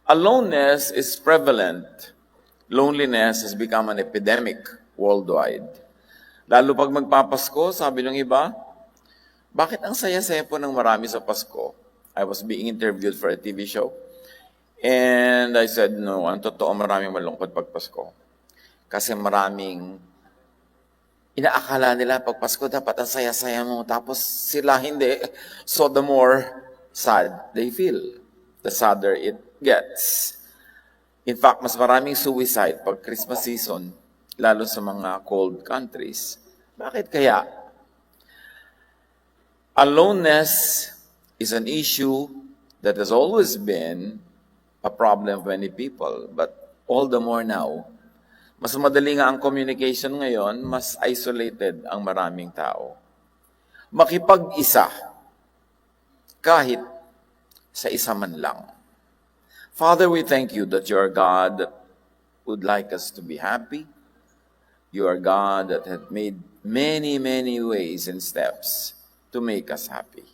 Aloneness is prevalent. Loneliness has become an epidemic worldwide. Lalo pag magpapasko, sabi ng iba, bakit ang saya-saya po ng marami sa Pasko? I was being interviewed for a TV show. And I said, no, ang totoo maraming malungkot pag Pasko. Kasi maraming inaakala nila pag Pasko dapat ang saya-saya mo. Tapos sila hindi. So the more sad they feel, the sadder it gets. In fact, mas maraming suicide pag Christmas season, lalo sa mga cold countries. Bakit kaya? Aloneness is an issue that has always been a problem for many people, but all the more now. Mas madali nga ang communication ngayon, mas isolated ang maraming tao. Makipag-isa, kahit sa isa man lang. Father, we thank you that you are God that would like us to be happy. You are God that had made many, many ways and steps to make us happy.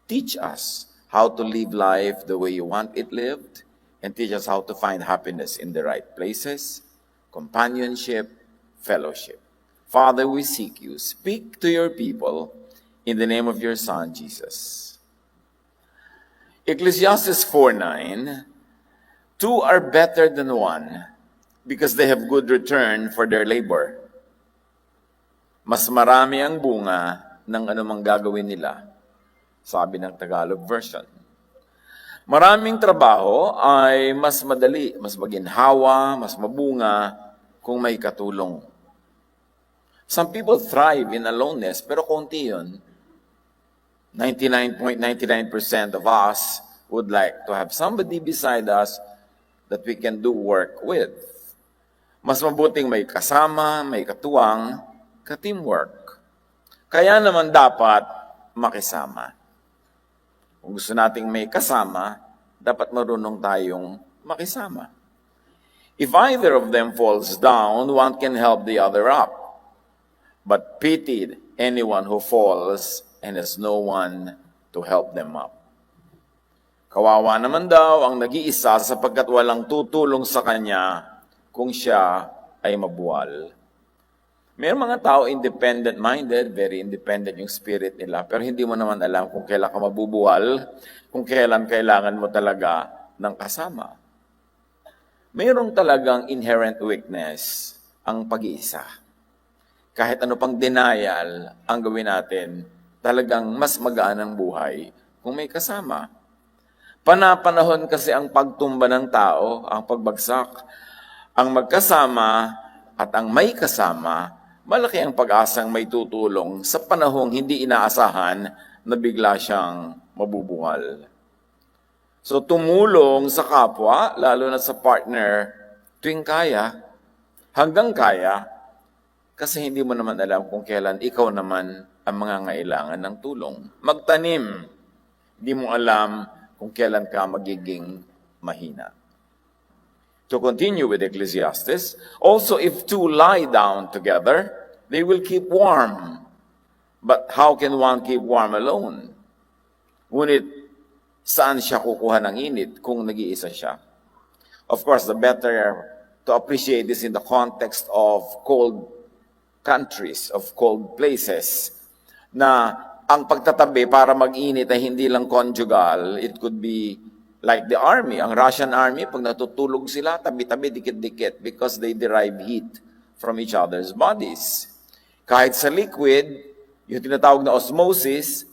Teach us how to live life the way you want it lived, and teach us how to find happiness in the right places, companionship, fellowship. Father, we seek you. Speak to your people in the name of your Son, Jesus. Ecclesiastes 4:9, two are better than one because they have good return for their labor. Mas marami ang bunga ng anumang gagawin nila, sabi ng Tagalog version. Maraming trabaho ay mas madali, mas maginhawa, mas mabunga kung may katulong. Some people thrive in aloneness, pero konti yun. 99.99% of us would like to have somebody beside us that we can do work with. Mas mabuting may kasama, may katuwang, ka-teamwork. Kaya naman dapat makisama. Kung gusto nating may kasama, dapat marunong tayong makisama. If either of them falls down, one can help the other up. But pitied anyone who falls and has no one to help them up. Kawawa naman daw ang nag-iisa sapagkat walang tutulong sa kanya kung siya ay mabuwal. May mga tao independent-minded, very independent yung spirit nila, pero hindi mo naman alam kung kailan ka mabubuwal, kung kailan kailangan mo talaga ng kasama. Mayroong talagang inherent weakness ang pag-iisa. Kahit ano pang denial ang gawin natin, talagang mas magaan ang buhay kung may kasama. Panapanahon kasi ang pagtumba ng tao, ang pagbagsak, ang magkasama at ang may kasama, malaki ang pag-asang may tutulong sa panahong hindi inaasahan na bigla siyang mabubuwal. So tumulong sa kapwa, lalo na sa partner, tuwing kaya, hanggang kaya, kasi hindi mo naman alam kung kailan ikaw naman ang mangangailangan ng tulong. Magtanim, hindi mo alam kung kailan ka magiging mahina. To continue with Ecclesiastes, also if two lie down together, they will keep warm. But how can one keep warm alone? Ngunit, saan siya kukuha ng init kung nag-iisa siya? Of course, the better to appreciate this in the context of cold countries, of cold places, na ang pagtatabi para mag-init ay hindi lang conjugal. It could be like the army, ang Russian army, pag natutulog sila, tabi-tabi, dikit-dikit, because they derive heat from each other's bodies. Kahit sa liquid, yung tinatawag na osmosis,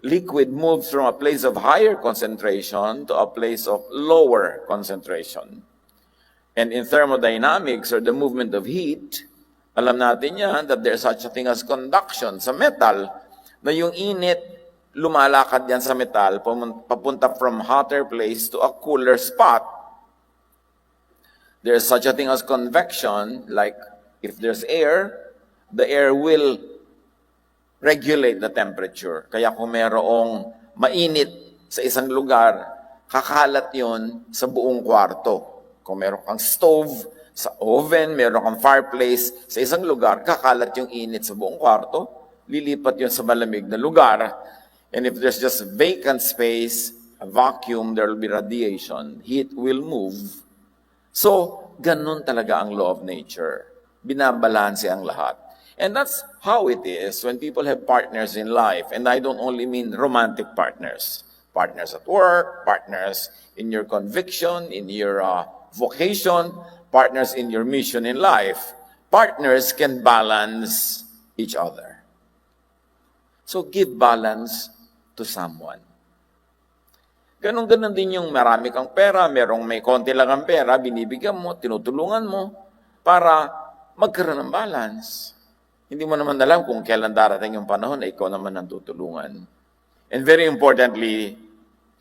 liquid moves from a place of higher concentration to a place of lower concentration. And in thermodynamics, or the movement of heat, alam natin yan, that there's such a thing as conduction sa metal, na yung init, lumalakad yan sa metal, papunta from hotter place to a cooler spot. There's such a thing as convection, like if there's air, the air will regulate the temperature. Kaya kung mayroong mainit sa isang lugar, kakalat yon sa buong kwarto. Kung meron kang stove, sa oven, meron kang fireplace, sa isang lugar, kakalat yung init sa buong kwarto, lilipat yon sa malamig na lugar. And if there's just vacant space, a vacuum, there will be radiation. Heat will move. So, ganun talaga ang law of nature. Binabalanse ang lahat. And that's how it is when people have partners in life. And I don't only mean romantic partners. Partners at work, partners in your conviction, in your vocation, partners in your mission in life. Partners can balance each other. So give balance to someone. Ganon-ganon din yung marami kang pera, merong may konti lang ang pera, binibigyan mo, tinutulungan mo para magkaroon ng balance. Hindi mo naman alam kung kailan darating yung panahon na ikaw naman ang tutulungan. And very importantly,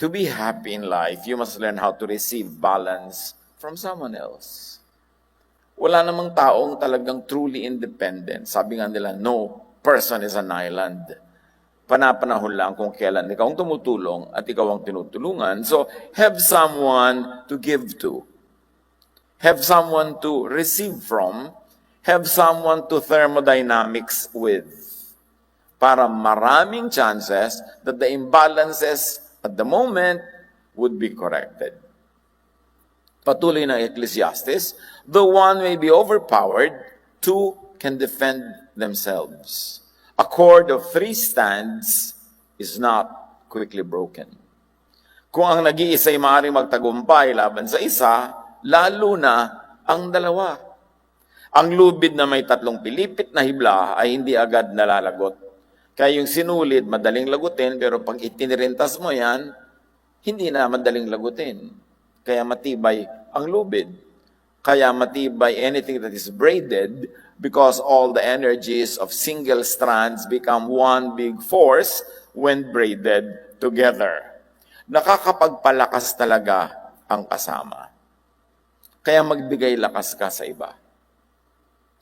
to be happy in life, you must learn how to receive balance from someone else. Wala namang taong talagang truly independent. Sabi nga nila, no person is an island. Panapanahon lang kung kailan ikaw ang tumutulong at ikaw ang tinutulungan. So, have someone to give to. Have someone to receive from. Have someone to thermodynamics with. Para maraming chances that the imbalances at the moment would be corrected. Patuloy ng Ecclesiastes, the one may be overpowered, two can defend themselves. A cord of 3 strands is not quickly broken. Kung ang nag-iisa ay maaaring magtagumpay laban sa isa, lalo na ang dalawa. Ang lubid na may 3 pilipit na hibla ay hindi agad nalalagot. Kaya yung sinulid, madaling lagutin, pero pag itinirintas mo yan, hindi na madaling lagutin. Kaya matibay ang lubid. Kaya matibay anything that is braided because all the energies of single strands become one big force when braided together. Nakakapagpalakas talaga ang kasama. Kaya magbigay lakas ka sa iba.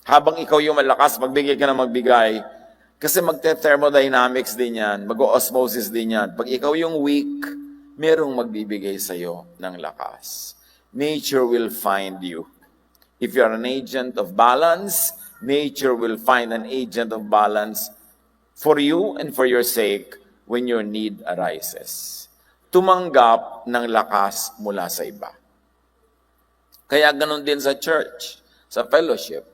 Habang ikaw yung malakas, magbigay ka na magbigay. Kasi magte-thermodynamics din yan, mag-osmosis din yan. Pag ikaw yung weak, merong magbibigay sa'yo ng lakas. Nature will find you. If you're an agent of balance, nature will find an agent of balance for you and for your sake when your need arises. Tumanggap ng lakas mula sa iba. Kaya ganun din sa church, sa fellowship.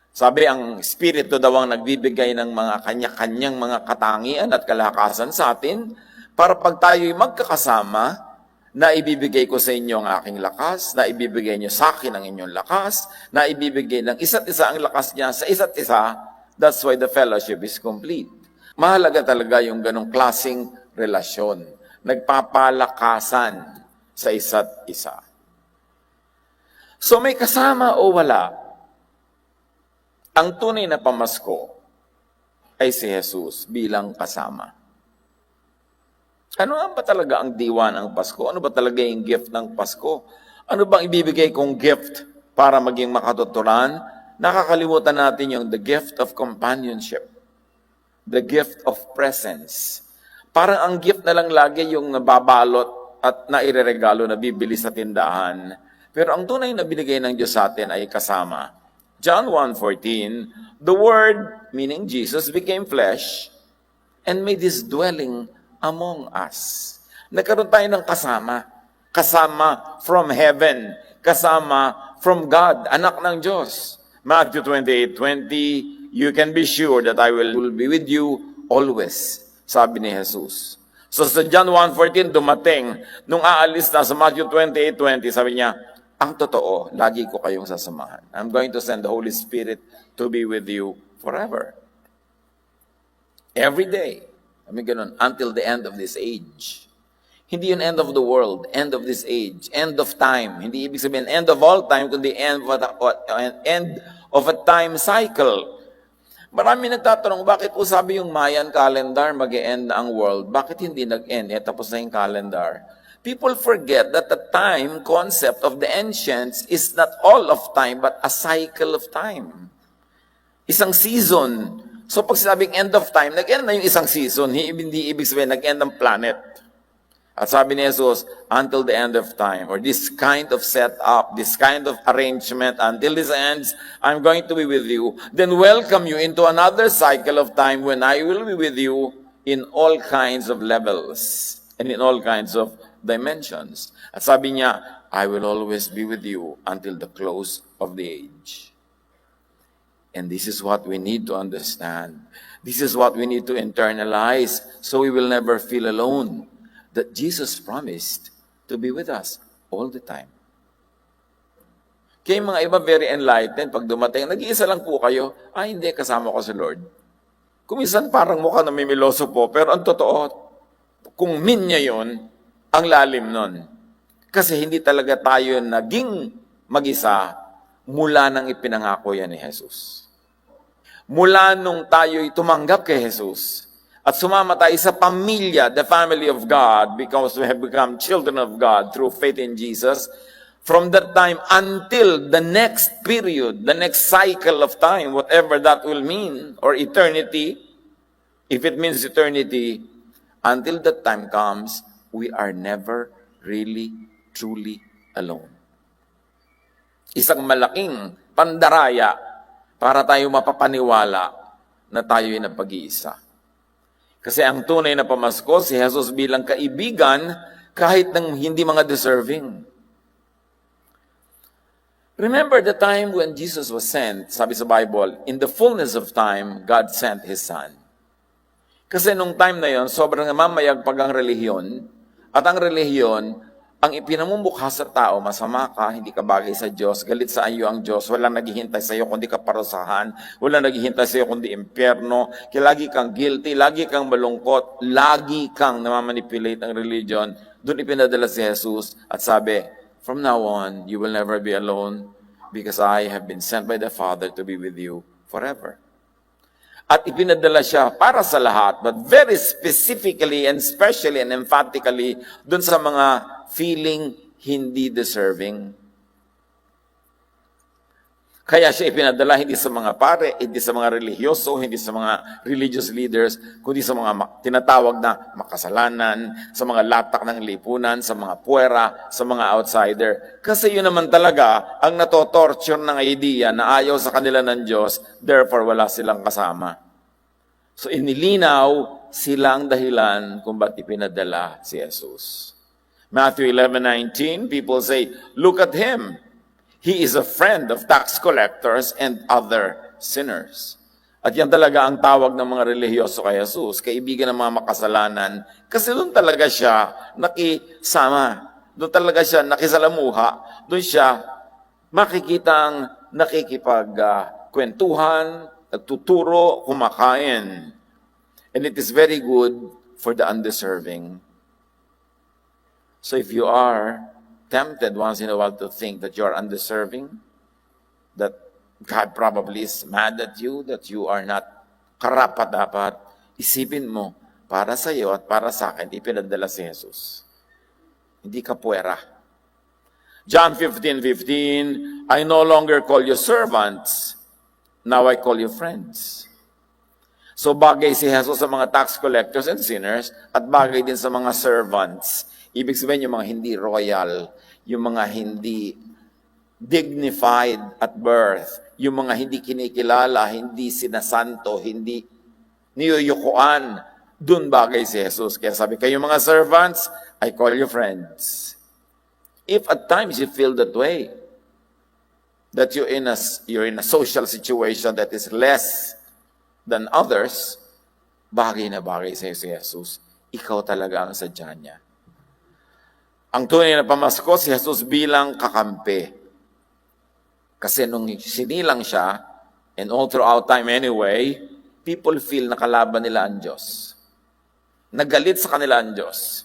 Sabi, ang Espiritu daw ang nagbibigay ng mga kanya-kanyang mga katangian at kalakasan sa atin para pag tayo'y magkakasama, na ibibigay ko sa inyo ang aking lakas, na ibibigay niyo sa akin ang inyong lakas, na ibibigay ng isa't isa ang lakas niya sa isa't isa. That's why the fellowship is complete. Mahalaga talaga yung ganong klaseng relasyon. Nagpapalakasan sa isa't isa. So may kasama o wala, ang tunay na pamasko ay si Jesus bilang kasama. Ano ba talaga ang diwa ng Pasko? Ano ba talaga yung gift ng Pasko? Ano bang ibibigay kong gift para maging makatuturan? Nakakalimutan natin yung the gift of companionship. The gift of presence. Parang ang gift na lang lagi yung nababalot at naireregalo na bibili sa tindahan. Pero ang tunay na binigay ng Diyos sa atin ay kasama. John 1:14, the Word, meaning Jesus, became flesh and made His dwelling among us. Nagkaroon tayo ng kasama. Kasama from heaven. Kasama from God, anak ng Diyos. Matthew 28:20, you can be sure that I will be with you always, sabi ni Jesus. So sa John 1:14, dumating, nung aalis na sa Matthew 28:20, sabi niya, ang totoo, lagi ko kayong sasamahan. I'm going to send the Holy Spirit to be with you forever. Every day. Kami ganun, until the end of this age. Hindi yun end of the world, end of this age, end of time. Hindi ibig sabihin end of all time, kundi end of a time cycle. Marami nagtatanong, bakit po sabi yung Mayan calendar, mag-e-end na ang world? Bakit hindi nag-end? Tapos na yung calendar. People forget that the time concept of the ancients is not all of time, but a cycle of time. Isang season. So pag sinabing end of time, nag-end na yung isang season. Hindi ibig sabihin, nag-end ang planet. At sabi ni Jesus, until the end of time, or this kind of setup, this kind of arrangement, until this ends, I'm going to be with you. Then welcome you into another cycle of time when I will be with you in all kinds of levels. and in all kinds of dimensions. At sabi niya, I will always be with you until the close of the age. And this is what we need to understand. This is what we need to internalize so we will never feel alone. That Jesus promised to be with us all the time. Kaya mga iba very enlightened, pag dumating, nag-iisa lang po kayo, hindi, kasama ko si Lord. Kuminsan parang mukha namimiloso po, pero ang totoo, kung min niya yun, ang lalim nun. Kasi hindi talaga tayo naging mag-isa mula nang ipinangako yan ni Jesus. Mula nung tayo'y tumanggap kay Jesus, at sumama tayo sa pamilya, the family of God, because we have become children of God through faith in Jesus, from that time until the next period, the next cycle of time, whatever that will mean, or eternity, if it means eternity, until that time comes, we are never really, truly alone. Isang malaking pandaraya para tayo mapapaniwala na tayo'y napag-iisa. Kasi ang tunay na pamasko, si Jesus bilang kaibigan, kahit ng hindi mga deserving. Remember the time when Jesus was sent, sabi sa Bible, in the fullness of time, God sent His Son. Kasi nung time na yon, sobrang mamayagpag ang relihiyon, at ang relihiyon, ang ipinamumukha sa tao, masama ka, hindi ka bagay sa Diyos, galit sa iyo ang Diyos, walang naghihintay sa iyo kundi kaparusahan, walang naghihintay sa iyo kundi impyerno, kaya lagi kang guilty, lagi kang malungkot, lagi kang namamanipulate ang religion. Doon ipinadala si Jesus at sabi, from now on, you will never be alone because I have been sent by the Father to be with you forever. At ipinadala siya para sa lahat, but very specifically and specially and emphatically dun sa mga feeling hindi deserving. Kaya siya ipinadala hindi sa mga pare, hindi sa mga religyoso, hindi sa mga religious leaders, kundi sa mga tinatawag na makasalanan, sa mga latak ng lipunan, sa mga puwera, sa mga outsider. Kasi yun naman talaga ang natotorture ng idea na ayaw sa kanila ng Diyos, therefore wala silang kasama. So inilinaw silang dahilan kung ba't ipinadala si Jesus. Matthew 11:19, people say, look at Him. He is a friend of tax collectors and other sinners. At yan talaga ang tawag ng mga relihiyoso kay Jesus, kaibigan ng mga makasalanan, kasi doon talaga siya nakisama. Doon talaga siya nakisalamuha. Doon siya makikita ang nakikipagkwentuhan, nagtuturo, kumakain. And it is very good for the undeserving. So if you are tempted once in a while to think that you are undeserving, that God probably is mad at you, that you are not karapat-dapat, isipin mo, para sa iyo at para sa akin, ipinadala si Jesus. Hindi ka puwera. John 15:15, I no longer call you servants, now I call you friends. So bagay si Jesus sa mga tax collectors and sinners, at bagay din sa mga servants. Ibig sabihin yung mga hindi royal, yung mga hindi dignified at birth, yung mga hindi kinikilala, hindi sinasanto, hindi niyuyukuan, dun bagay si Jesus. Kaya sabi, kayo mga servants, I call you friends. If at times you feel that way, that you're in a social situation that is less than others, bagay na bagay si Jesus. Ikaw talaga ang sadya niya. Ang tunay na pamasko, si Jesus bilang kakampi. Kasi nung sinilang siya, and all throughout time anyway, people feel na kalaban nila ang Diyos. Nagalit sa kanila ang Diyos.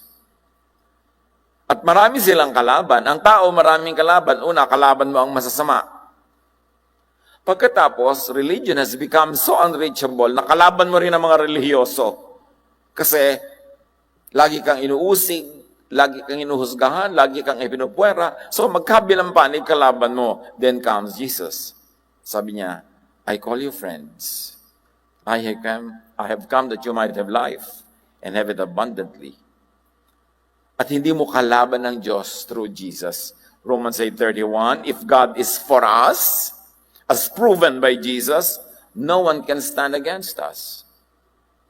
At marami silang kalaban. Ang tao maraming kalaban. Una, kalaban mo ang masasama. Pagkatapos, religion has become so unreachable na kalaban mo rin ang mga relihiyoso. Kasi lagi kang inuusig, lagi kang inuhusgahan, lagi kang ipinupwera. So magkabilang panig kalaban mo. Then comes Jesus. Sabi niya, I call you friends. I have come that you might have life and have it abundantly. At hindi mo kalaban ng Diyos through Jesus. Romans 8:31, if God is for us, as proven by Jesus, no one can stand against us.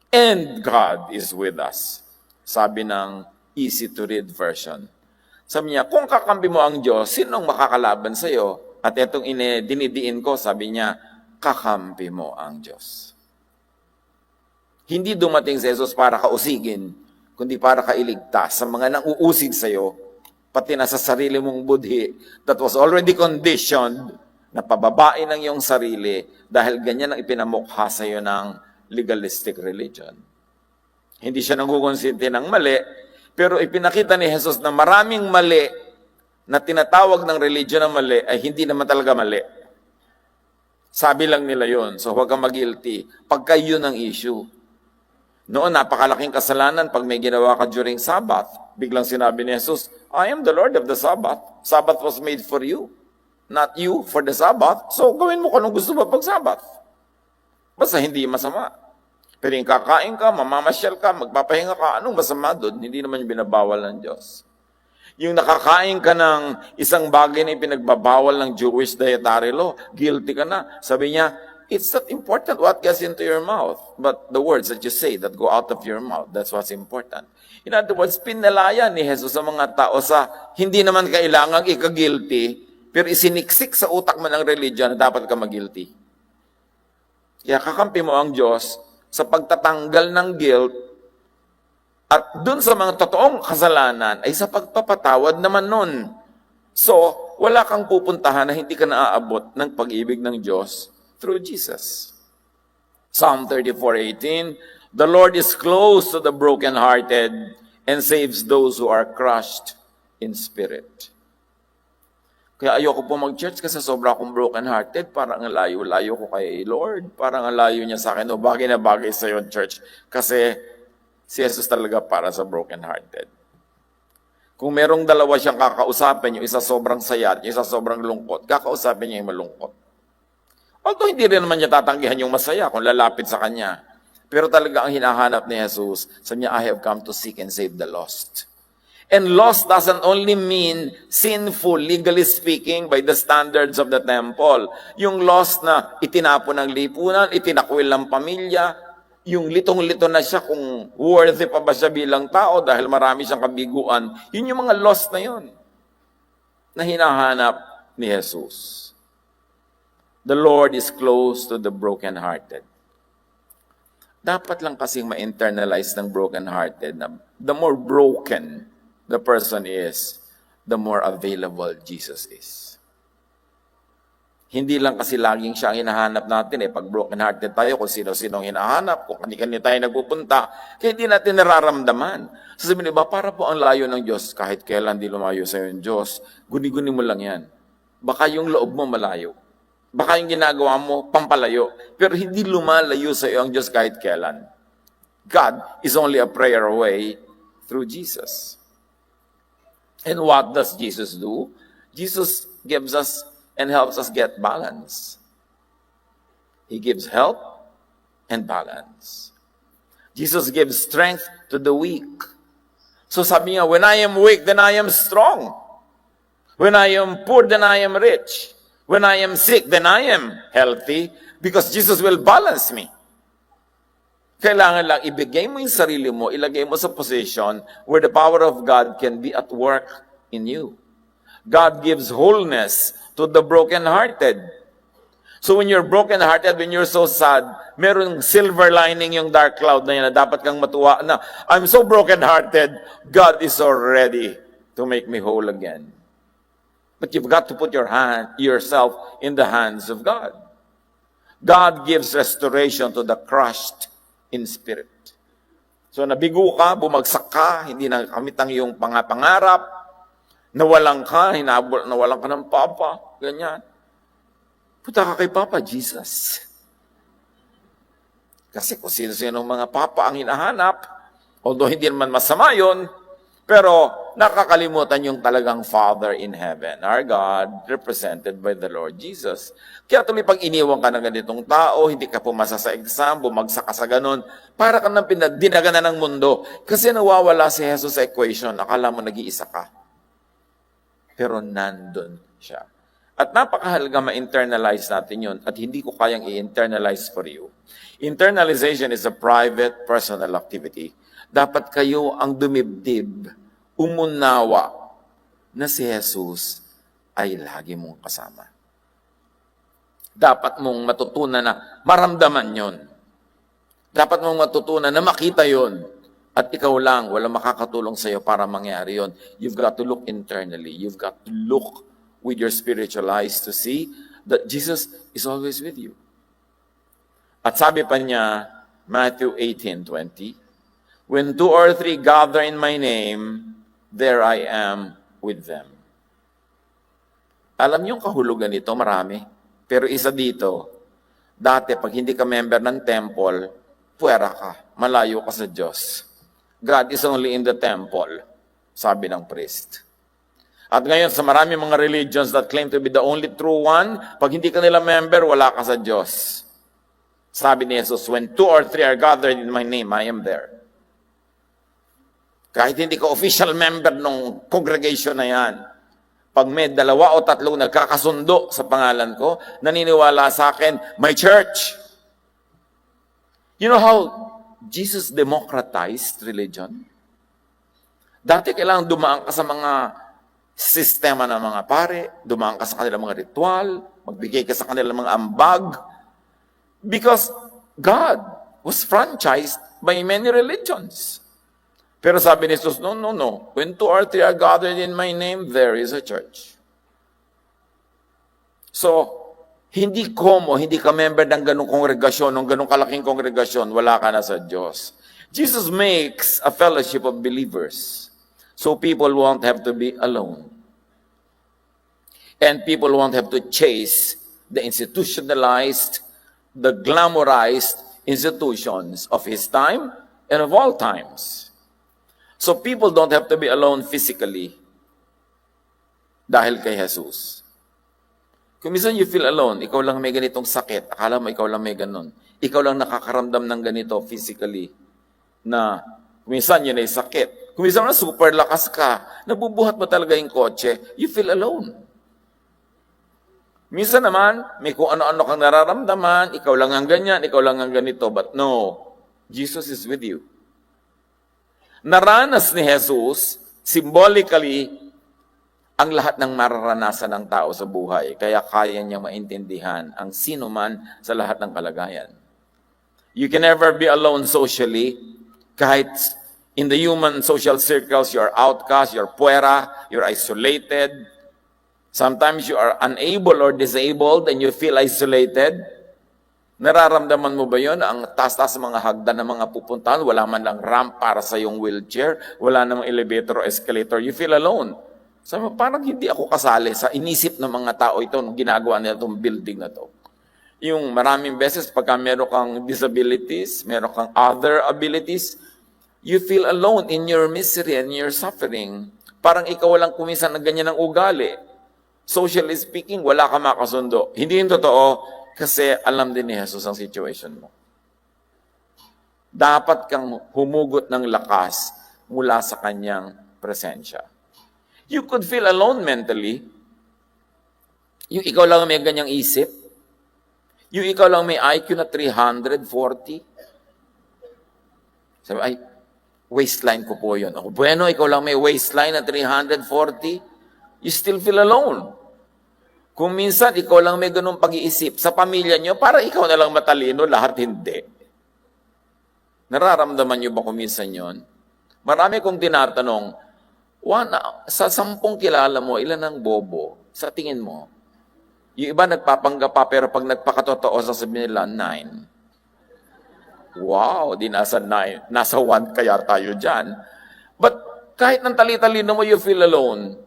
And God is with us. Sabi ng easy to read version. Sabi niya, kung kakampi mo ang Diyos, sinong makakalaban sa iyo? At itong dinidiin ko, sabi niya, kakampi mo ang Diyos. Hindi dumating si Jesus para kausigin, kundi para kailigtas sa mga nang-uusig sa iyo, pati na sa sarili mong budhi that was already conditioned na pababain ng iyong sarili dahil ganyan ang ipinamukha sa iyo ng legalistic religion. Hindi siya nangkukonsinti ng mali, pero ipinakita ni Jesus na maraming mali na tinatawag ng religion na mali ay hindi naman talaga mali. Sabi lang nila yon, so huwag kang mag-guilty. Pagka yun ang issue. Noon, napakalaking kasalanan pag may ginawa ka during Sabbath. Biglang sinabi ni Jesus, I am the Lord of the Sabbath. Sabbath was made for you, not you for the Sabbath. So gawin mo kung anong gusto mo pag Sabbath. Basta hindi masama. Pero yung kakain ka, mamamasyal ka, magpapahinga ka, anong masama doon? Hindi naman yung binabawal ng Diyos. Yung nakakain ka ng isang bagay na ipinagbabawal ng Jewish dietary law, guilty ka na. Sabi niya, it's not important what gets into your mouth, but the words that you say that go out of your mouth, that's what's important. In other words, pinalaya ni Jesus sa mga tao sa hindi naman kailangang ika-guilty, pero isiniksik sa utak mo ng religion na dapat ka mag-guilty. Kaya kakampi mo ang Diyos sa pagtatanggal ng guilt at dun sa mga totoong kasalanan ay sa pagpapatawad naman nun. So, wala kang pupuntahan na hindi ka naaabot ng pag-ibig ng Diyos through Jesus. Psalm 34:18, the Lord is close to the brokenhearted and saves those who are crushed in spirit. Kaya ayoko po mag-church kasi sobra akong brokenhearted. Parang ang layo-layo ko kay Lord. Parang ang layo niya sa akin. O bagay na bagay sa iyo, church. Kasi si Jesus talaga para sa brokenhearted. Kung merong dalawa siyang kakausapin, yung isa sobrang saya, yung isa sobrang lungkot, kakausapin niya yung malungkot. Although hindi rin naman niya tatanggihan yung masaya kung lalapit sa kanya. Pero talaga ang hinahanap ni Jesus, sabi niya, I have come to seek and save the lost. And lost doesn't only mean sinful, legally speaking, by the standards of the temple. Yung lost na itinapon ng lipunan, itinakwil ng pamilya, yung litong-lito na siya kung worthy pa ba siya bilang tao dahil marami siyang kabiguan, yun yung mga lost na yun na hinahanap ni Jesus. The Lord is close to the brokenhearted. Dapat lang kasing ma-internalize ng brokenhearted na the more broken the person is, the more available Jesus is. Hindi lang kasi laging siya ang hinahanap natin Pag broken-hearted tayo, kung sino-sino ang hinahanap, kung kani-kani tayo nagpupunta, kaya hindi natin nararamdaman. Sasabihin, para po ang layo ng Diyos, kahit kailan di lumayo sa yung Diyos, guni-guni mo lang yan. Baka yung loob mo malayo. Baka yung ginagawa mo, pampalayo. Pero hindi lumalayo sa iyo ang Diyos kahit kailan. God is only a prayer away through Jesus. And what does Jesus do? Jesus gives us and helps us get balance. He gives help and balance. Jesus gives strength to the weak. So sabi niya, when I am weak, then I am strong. When I am poor, then I am rich. When I am sick, then I am healthy because Jesus will balance me. Kailangan lang ibigay mo yung sarili mo, ilagay mo sa position where the power of God can be at work in you. God gives wholeness to the brokenhearted. So when you're brokenhearted, when you're so sad, merong silver lining yung dark cloud na yan na dapat kang matuwa na, I'm so brokenhearted, God is so ready to make me whole again. But you've got to put yourself in the hands of God. God gives restoration to the crushed in spirit. So nabigo ka, bumagsak ka, hindi nakamit ang iyong pangarap, nawalan ka, nawalan ka ng papa, ganyan. Punta ka kay Papa Jesus. Kasi kung sino-sino mga papa ang hinahanap, although hindi naman masama yun, pero nakakalimutan yung talagang Father in heaven, our God, represented by the Lord Jesus. Kaya tuloy pag iniwan ka ng ganitong tao, hindi ka pumasa sa exam, bumagsak ka sa ganun, para ka nang dinagana ng mundo. Kasi nawawala si Jesus sa equation, akala mo nag-iisa ka. Pero nandun siya. At napakahalaga ma-internalize natin yun at hindi ko kayang i-internalize for you. Internalization is a private, personal activity. Dapat kayo ang dumibdib umunawa na si Jesus ay lagi mong kasama. Dapat mong matutunan na maramdaman yon. Dapat mong matutunan na makita yon. At ikaw lang, wala makakatulong sa iyo para mangyari yon. You've got to look internally. You've got to look with your spiritual eyes to see that Jesus is always with you. At sabi pa niya, Matthew 18:20, when 2 or 3 gather in my name, there I am with them. Alam niyo yung kahulugan nito, marami. Pero isa dito, dati pag hindi ka member ng temple, puwera ka, malayo ka sa Diyos. God is only in the temple, sabi ng priest. At ngayon, sa marami mga religions that claim to be the only true one, pag hindi ka nila member, wala ka sa Diyos. Sabi ni Jesus, when 2 or 3 are gathered in my name, I am there. Kahit hindi ka official member ng congregation na yan, pag may 2 o 3 nagkakasundo sa pangalan ko, naniniwala sa akin, my church. You know how Jesus democratized religion? Dati kailangan dumaan ka sa mga sistema ng mga pare, dumaan ka sa kanilang mga ritual, magbigay ka sa kanilang mga ambag, because God was franchised by many religions. Pero sabi ni Jesus, no. When 2 or 3 are gathered in my name, there is a church. So, hindi ka member ng ganong kongregasyon, ng ganong kalaking kongregasyon, wala ka na sa Diyos. Jesus makes a fellowship of believers. So people won't have to be alone. And people won't have to chase the institutionalized, the glamorized institutions of his time and of all times. So people don't have to be alone physically dahil kay Jesus. Kung minsan you feel alone, ikaw lang may ganitong sakit, akala mo ikaw lang may ganon. Ikaw lang nakakaramdam ng ganito physically na minsan yun ay sakit. Kung minsan na super lakas ka, nabubuhat mo talaga yung kotse, you feel alone. Minsan naman, may kung ano-ano kang nararamdaman, ikaw lang ang ganyan, ikaw lang ang ganito. But no, Jesus is with you. Naranas ni Jesus, symbolically, ang lahat ng mararanasan ng tao sa buhay. Kaya kaya niyang maintindihan ang sino man sa lahat ng kalagayan. You can never be alone socially, kahit in the human social circles, you're outcast, you're puera, you're isolated. Sometimes you are unable or disabled and you feel isolated. Nararamdaman mo ba yun? Ang taas-taas mga hagdan ng mga pupuntahan, wala man lang ramp para sa yung wheelchair, wala namang elevator o escalator, you feel alone. Sabi mo, parang hindi ako kasali sa inisip ng mga tao ito nung ginagawa nila itong building na to. Yung maraming beses, pagka meron kang disabilities, meron kang other abilities, you feel alone in your misery and your suffering. Parang ikaw walang kuminsan na ganyan ng ugali. Socially speaking, wala ka makasundo. Hindi yung totoo, kasi alam din ni Jesus ang situation mo. Dapat kang humugot ng lakas mula sa kanyang presensya. You could feel alone mentally. Yung ikaw lang may ganyang isip. Yung ikaw lang may IQ na 340. Sabi, ay, waistline ko po yun. Ako, bueno, ikaw lang may waistline na 340. You still feel alone. Kung minsan, ikaw lang may ganung pag-iisip sa pamilya nyo, para ikaw na lang matalino, lahat hindi. Nararamdaman nyo ba kung minsan yun? Marami kong tinatanong, sa 10 kilala mo, ilan ang bobo? Sa tingin mo? Yung iba nagpapanggap pa, pero pag nagpakatotoo, sasabihin nila, 9. Wow, di nasa 9. Nasa 1 kaya tayo dyan. But kahit ng tali-talino mo, you feel alone.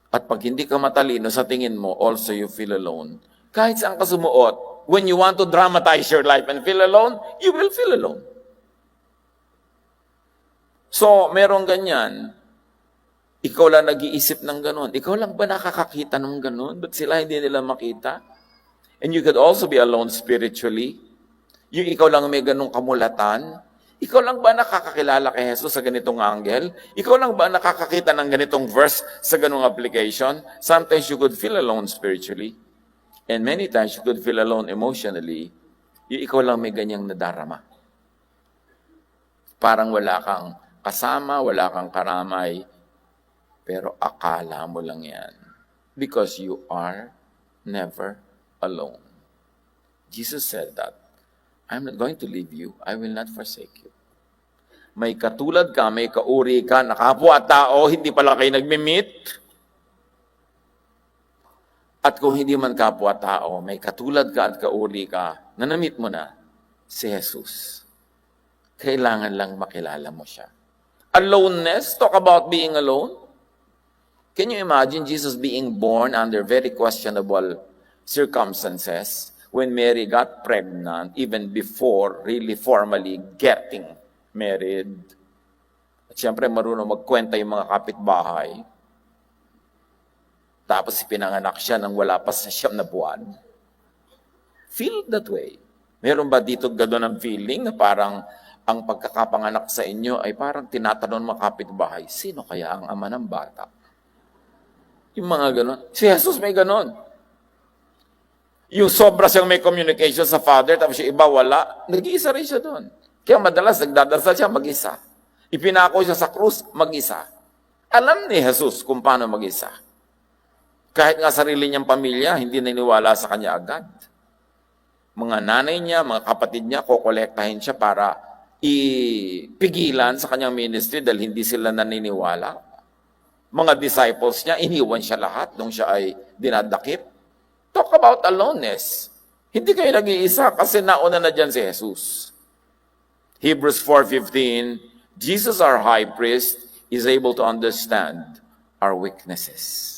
At pag hindi ka matalino, sa tingin mo, also you feel alone. Kahit saan ka sumuot, when you want to dramatize your life and feel alone, you will feel alone. So, merong ganyan. Ikaw lang nag-iisip ng ganon. Ikaw lang ba nakakakita ng ganon? Ba't sila hindi nila makita? And you could also be alone spiritually. Yung ikaw lang may ganong kamulatan. Ikaw lang ba nakakakilala kay Jesus sa ganitong angle? Ikaw lang ba nakakakita ng ganitong verse sa ganong application? Sometimes you could feel alone spiritually. And many times you could feel alone emotionally. Yung ikaw lang may ganyang nadarama. Parang wala kang kasama, wala kang karamay, Pero akala mo lang yan. Because you are never alone. Jesus said that, I'm not going to leave you. I will not forsake you. May katulad ka, may kauri ka, nakapwa-tao, hindi pala kayo nagmi-meet. At kung hindi man kapwa-tao, may katulad ka at kauri ka, na na-meet mo na, si Jesus. Kailangan lang makilala mo siya. Aloneness, talk about being alone. Can you imagine Jesus being born under very questionable circumstances when Mary got pregnant, even before really formally getting married? At siyempre, marunong magkwenta yung mga kapitbahay. Tapos pinanganak siya nang wala pa sa 9 na buwan. Feel that way. Meron ba dito gano'n ang feeling na parang ang pagkakapanganak sa inyo ay parang tinatanong mga kapitbahay, sino kaya ang ama ng bata? Yung mga gano'n. Si Jesus may gano'n. Yung sobra siyang may communication sa Father, tapos yung iba wala, nag-iisa rin siya doon. Kaya madalas nagdadasal siya mag-isa. Ipinako siya sa krus, mag-isa. Alam ni Jesus kung paano mag-isa. Kahit nga sarili niyang pamilya, hindi naniwala sa kanya agad. Mga nanay niya, mga kapatid niya, kokolektahin siya para ipigilan sa kanyang ministry dahil hindi sila naniniwala. Mga disciples niya, iniwan siya lahat nung siya ay dinadakip. Talk about aloneness. Hindi kayo nag-iisa kasi nauna na dyan si Jesus. Hebrews 4:15, Jesus our high priest is able to understand our weaknesses.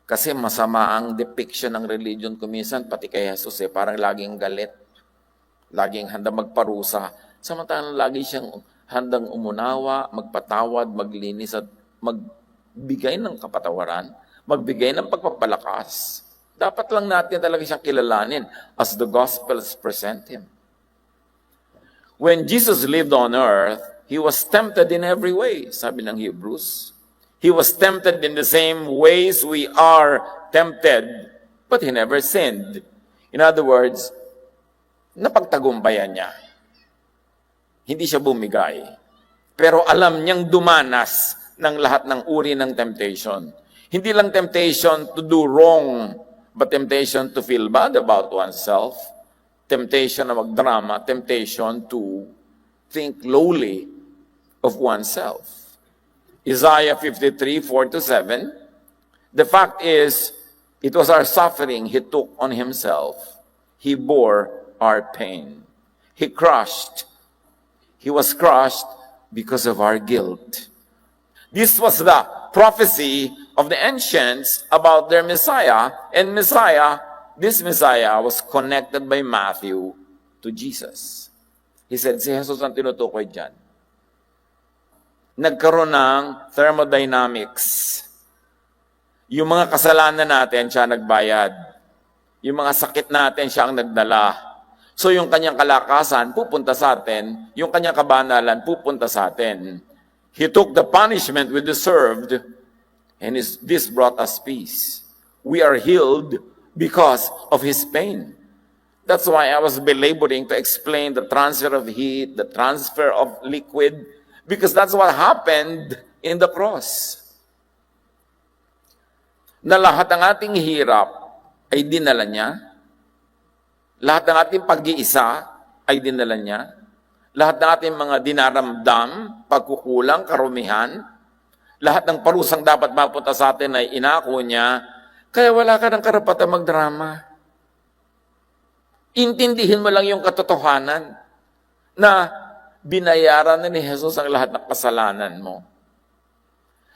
Kasi masama ang depiction ng religion kuminsan, pati kay Jesus parang laging galit. Laging handang magparusa. Samantalang lagi siyang handang umunawa, magpatawad, maglinis at magbigay ng kapatawaran, magbigay ng pagpapalakas. Dapat lang natin talaga siyang kilalanin as the Gospels present Him. When Jesus lived on earth, He was tempted in every way, sabi ng Hebrews. He was tempted in the same ways we are tempted, but He never sinned. In other words, napagtagumpayan niya. Hindi siya bumigay. Pero alam niyang dumanas ng lahat ng uri ng temptation. Hindi lang temptation to do wrong, but temptation to feel bad about oneself, temptation na magdrama, temptation to think lowly of oneself. Isaiah 53:4-7, the fact is, it was our suffering He took on Himself. He bore our pain. He was crushed because of our guilt. This was the prophecy of the ancients about their Messiah, and this Messiah was connected by Matthew to Jesus. He said, si Jesus ang tinutukoy dyan. Nagkaroon ng thermodynamics. Yung mga kasalanan natin, siya nagbayad. Yung mga sakit natin, siya ang nagdala. So yung kanyang kalakasan, pupunta sa atin. Yung kanyang kabanalan, pupunta sa atin. He took the punishment we deserved, and this brought us peace. We are healed because of His pain. That's why I was belaboring to explain the transfer of heat, the transfer of liquid, because that's what happened in the cross. Na lahat ng ating hirap ay dinala niya. Lahat ng ating pag-iisa ay dinala niya. Lahat ng ating mga dinaramdam, pagkukulang, karumihan, lahat ng parusang dapat mapunta sa atin ay inako niya, kaya wala ka ng karapatan magdrama. Intindihin mo lang yung katotohanan na binayaran na ni Jesus ang lahat ng kasalanan mo.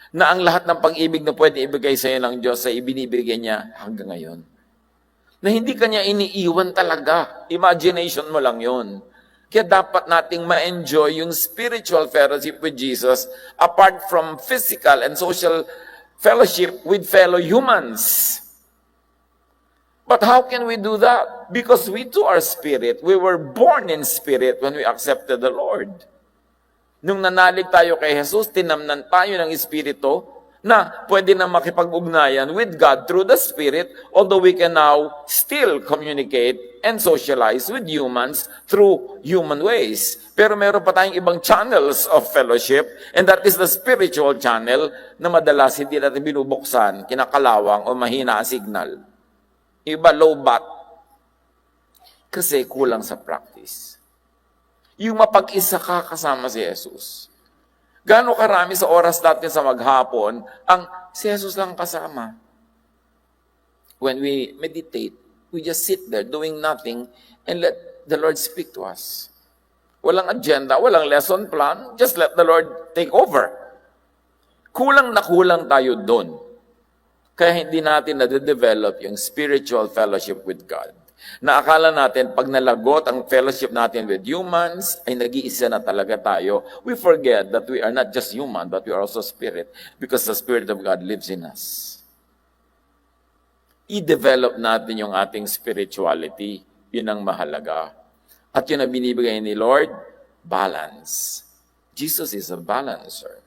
Na ang lahat ng pag-ibig na pwede ibigay sa iyo ng Diyos ay ibinibigay niya hanggang ngayon. Na hindi kanya iniiwan talaga. Imagination mo lang yun. Kaya dapat nating ma-enjoy yung spiritual fellowship with Jesus apart from physical and social fellowship with fellow humans. But how can we do that? Because we too are spirit. We were born in spirit when we accepted the Lord. Nung nanalig tayo kay Jesus, tinamnan tayo ng Espiritu na pwede na makipag-ugnayan with God through the Spirit, although we can now still communicate and socialize with humans through human ways. Pero meron pa tayong ibang channels of fellowship, and that is the spiritual channel na madalas hindi natin binubuksan, kinakalawang o mahina ang signal. Iba low bat. Kasi kulang sa practice. Yung mapag-isa ka kasama si Jesus. Gaano karami sa oras natin sa maghapon ang si Jesus lang kasama. When we meditate, we just sit there doing nothing and let the Lord speak to us. Walang agenda, walang lesson plan, just let the Lord take over. Kulang na kulang tayo doon. Kaya hindi natin na-develop yung spiritual fellowship with God. Naakala natin, pag nalagot ang fellowship natin with humans, ay nag-iisa na talaga tayo. We forget that we are not just human, but we are also spirit, because the Spirit of God lives in us. I-develop natin yung ating spirituality. Yun ang mahalaga. At yun ang binibigay ni Lord, balance. Jesus is a balancer.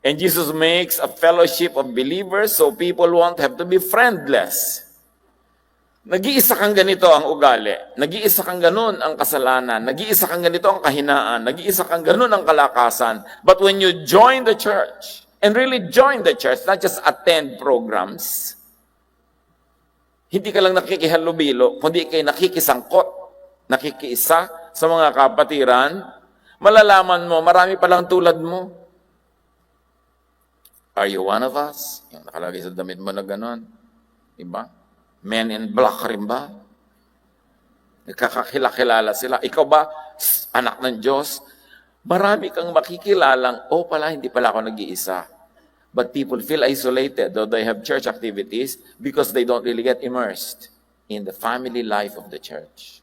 And Jesus makes a fellowship of believers so people won't have to be friendless. Nag-iisa kang ganito ang ugali. Nag-iisa kang ganun ang kasalanan. Nag-iisa kang ganito ang kahinaan. Nag-iisa kang ganun ang kalakasan. But when you join the church, and really join the church, not just attend programs, hindi ka lang nakikihalubilo, kundi kayo nakikisangkot, nakikiisa sa mga kapatiran, malalaman mo, marami palang tulad mo. Are you one of us? Yung nakalagay sa damit mo na gano'n. Diba? Men in black rin ba? Nagkakakilala sila. Ikaw ba, anak ng Diyos? Marami kang makikilalang, pala, hindi pala ako nag-iisa. But people feel isolated, though they have church activities, because they don't really get immersed in the family life of the church.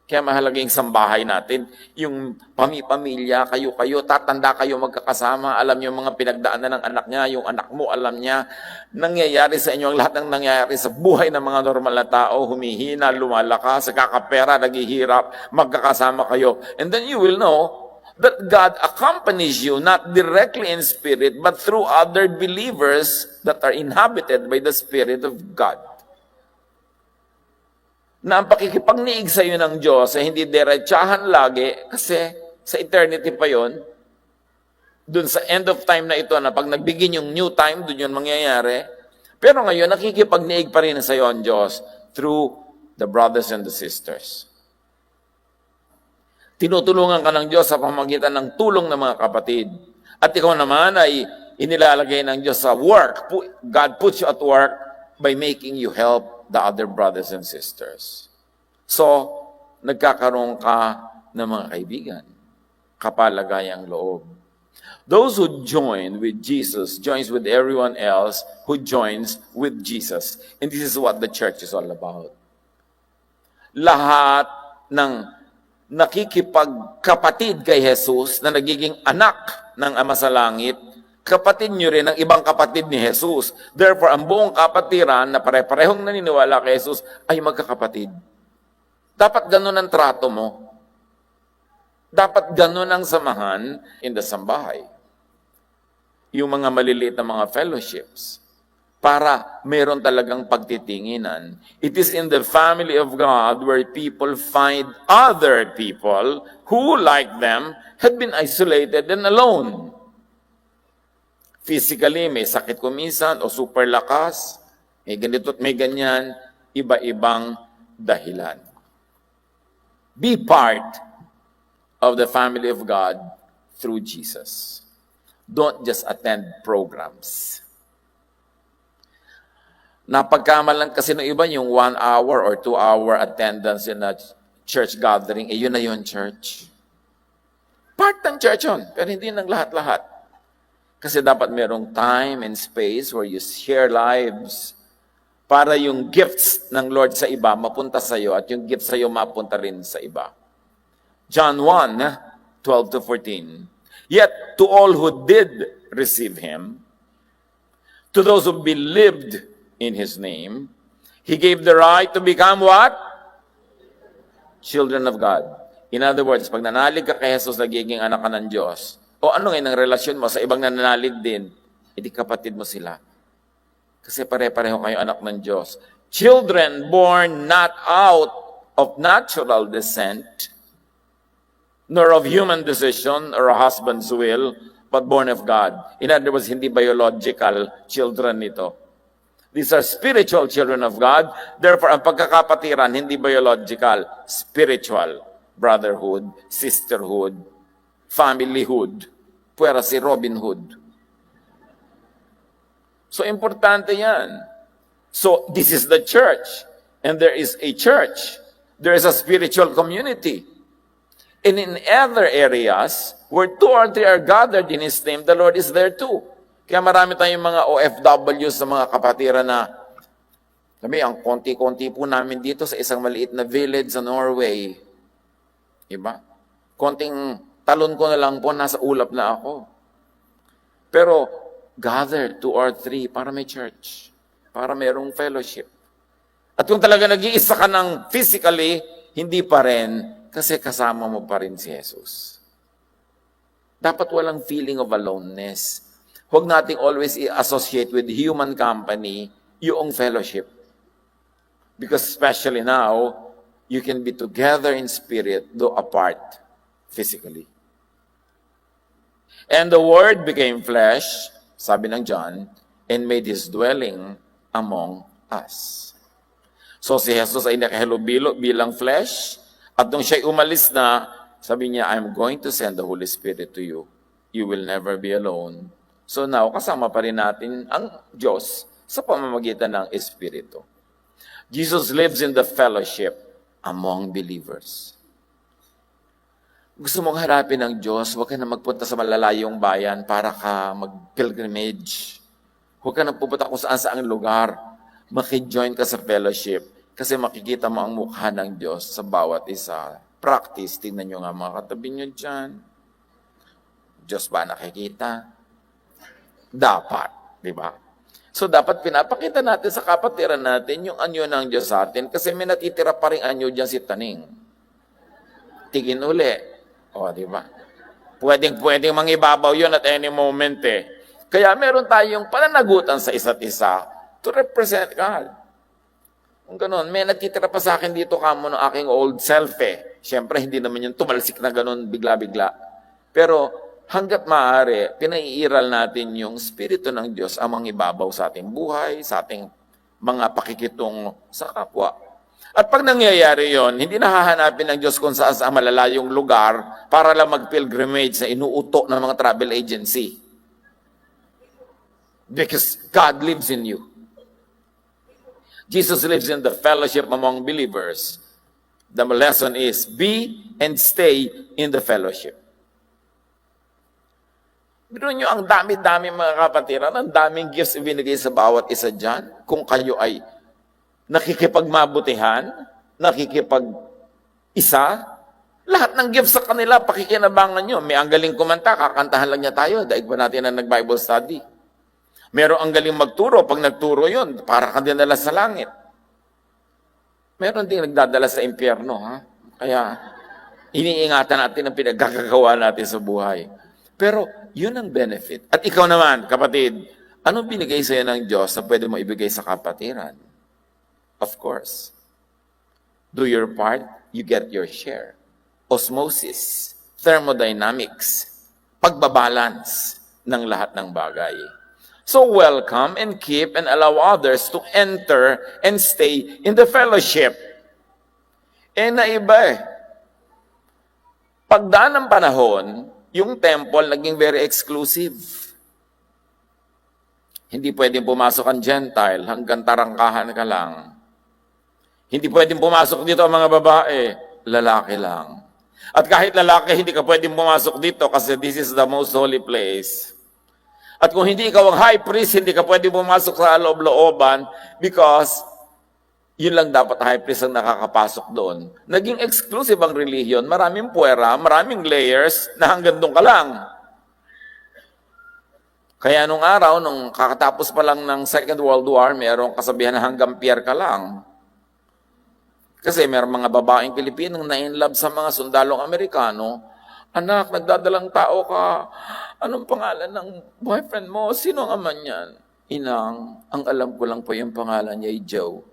Kaya mahalaga yung sambahay natin, yung pamilya, kayo-kayo, tatanda kayo magkakasama, alam niyo mga pinagdaanan ng anak niya, yung anak mo, alam niya, nangyayari sa inyo ang lahat ng nangyayari sa buhay ng mga normal na tao, humihina, lumalakas, kakapera, naghihirap, magkakasama kayo. And then you will know that God accompanies you, not directly in spirit, but through other believers that are inhabited by the Spirit of God. Na ang pakikipagniig sa iyo ng Diyos ay hindi diretsahan lagi kasi sa eternity pa yon. Doon sa end of time na ito na pag nagbigin yung new time, doon yun mangyayari. Pero ngayon, nakikipagniig pa rin sa iyo ang Diyos through the brothers and the sisters. Tinutulungan ka ng Diyos sa pamamagitan ng tulong ng mga kapatid. At ikaw naman ay inilalagay ng Diyos sa work. God puts you at work by making you help the other brothers and sisters. So, nagkakaroon ka ng mga kaibigan. Kapalagayang loob. Those who join with Jesus joins with everyone else who joins with Jesus. And this is what the church is all about. Lahat ng nakikipagkapatid kay Jesus na nagiging anak ng Ama sa Langit, kapatid nyo rin ang ibang kapatid ni Jesus. Therefore, ang buong kapatiran na pare-parehong naniniwala kay Jesus ay magkakapatid. Dapat ganun ang trato mo. Dapat ganun ang samahan in the sambahay. Yung mga maliliit na mga fellowships para meron talagang pagtitinginan. It is in the family of God where people find other people who, like them, had been isolated and alone. Physically, may sakit kuminsan o super lakas, may ganito at may ganyan, iba-ibang dahilan. Be part of the family of God through Jesus. Don't just attend programs. Napagkamalan kasi ng iba yung 1 hour or 2 hour attendance in a church gathering, yun na yun, church. Part ng church yun, pero hindi ng lahat-lahat. Kasi dapat merong time and space where you share lives para yung gifts ng Lord sa iba mapunta sa iyo at yung gifts sa iyo mapunta rin sa iba. John 1:12-14. Yet to all who did receive Him, to those who believed in His name, He gave the right to become what? Children of God. In other words, pag nanalig ka kay Jesus, nagiging anak ka ng Diyos. O ano ngayon ang relasyon mo sa ibang nananalig din? Hindi kapatid mo sila. Kasi pare-pareho kayo anak ng Diyos. Children born not out of natural descent, nor of human decision or a husband's will, but born of God. In other words, hindi biological children nito. These are spiritual children of God. Therefore, ang pagkakapatiran, hindi biological, spiritual. Brotherhood, sisterhood, familyhood. Puwera si Robin Hood. So, importante yan. So, this is the church. And there is a church. There is a spiritual community. And in other areas, where 2 or 3 are gathered in His name, the Lord is there too. Kaya marami tayong mga OFWs sa mga kapatiran na, sabi, ang konti-konti po namin dito sa isang maliit na village sa Norway. Diba? Konting talon ko na lang po, nasa ulap na ako. Pero, gather 2 or 3 para may church. Para mayroong fellowship. At kung talaga nag-iisa ka ng physically, hindi pa rin, kasi kasama mo pa rin si Jesus. Dapat walang feeling of aloneness. Huwag nating always i-associate with human company yung fellowship. Because especially now, you can be together in spirit, though apart physically. And the Word became flesh, sabi ng John, and made His dwelling among us. So si Jesus ay nakahalubilo bilang flesh, at nung siya'y umalis na, sabi niya, I'm going to send the Holy Spirit to you. You will never be alone. So now, kasama pa rin natin ang Diyos sa pamamagitan ng Espiritu. Jesus lives in the fellowship among believers. Gusto mong harapin ang Diyos, huwag ka na magpunta sa malalayong bayan para ka mag-pilgrimage. Huwag ka na pupunta kung saan lugar. Maki-join ka sa fellowship kasi makikita mo ang mukha ng Diyos sa bawat isa. Practice, tingnan nyo nga mga katabi nyo dyan. Diyos ba nakikita? Dapat, di ba? So dapat pinapakita natin sa kapatiran natin yung anyo ng Diyos sa atin kasi may natitira pa rin anyo dyan si Taning. Tingin uli. O, di ba? Pwedeng mangibabaw yun at any moment eh. Kaya meron tayong pananagutan sa isa't isa to represent God. Kung ganun, may natitira pa sa akin dito kamo ng aking old self eh. Siyempre, hindi naman yung tumalsik na ganun bigla-bigla. Pero hanggat maaari, pinaiiral natin yung Espiritu ng Diyos amang ibabaw sa ating buhay, sa ating mga pakikitong sa kapwa. At pag nangyayari yon, hindi nahahanapin ng Diyos kung saan sa malalayong lugar para lang mag-pilgrimage na inuuto ng mga travel agency. Because God lives in you. Jesus lives in the fellowship among believers. The lesson is, be and stay in the fellowship. Biro nyo, ang dami-dami mga kapatiran, ang daming gifts ibinigay sa bawat isa dyan. Kung kayo ay nakikipagmabutihan, nakikipag-isa, lahat ng gifts sa kanila, pakikinabangan nyo. May ang galing kumanta, kakantahan lang niya tayo, daig ba natin na nag-Bible study. Meron ang galing magturo, pag nagturo yun, para ka dinala sa langit. Meron din nagdadala sa impyerno, ha? Kaya, iniingatan natin ang pinagkakagawa natin sa buhay. Pero, yun ang benefit. At ikaw naman, kapatid, anong binigay sa'yo ng Diyos na pwede mo ibigay sa kapatiran? Of course. Do your part, you get your share. Osmosis, thermodynamics, pagbabalance ng lahat ng bagay. So welcome and keep and allow others to enter and stay in the fellowship. Naiba eh. Pagdaan ng panahon, yung temple naging very exclusive. Hindi pwedeng pumasok ang Gentile, hanggang tarangkahan ka lang. Hindi pwedeng pumasok dito ang mga babae, lalaki lang. At kahit lalaki, hindi ka pwedeng pumasok dito kasi this is the most holy place. At kung hindi ikaw ang high priest, hindi ka pwedeng pumasok sa loob-looban because yun lang dapat high priest ang nakakapasok doon. Naging exclusive ang religion, maraming puwera, maraming layers na hanggang doon ka lang. Kaya nung araw, nung kakatapos pa lang ng Second World War, mayroong kasabihan na hanggang pier ka lang. Kasi mayroong mga babaeng Pilipinong na-in-love sa mga sundalong Amerikano Anak, nagdadalang tao ka. Anong pangalan ng boyfriend mo? Sino ang ama niyan? Inang, ang alam ko lang po yung pangalan niya ay Joe.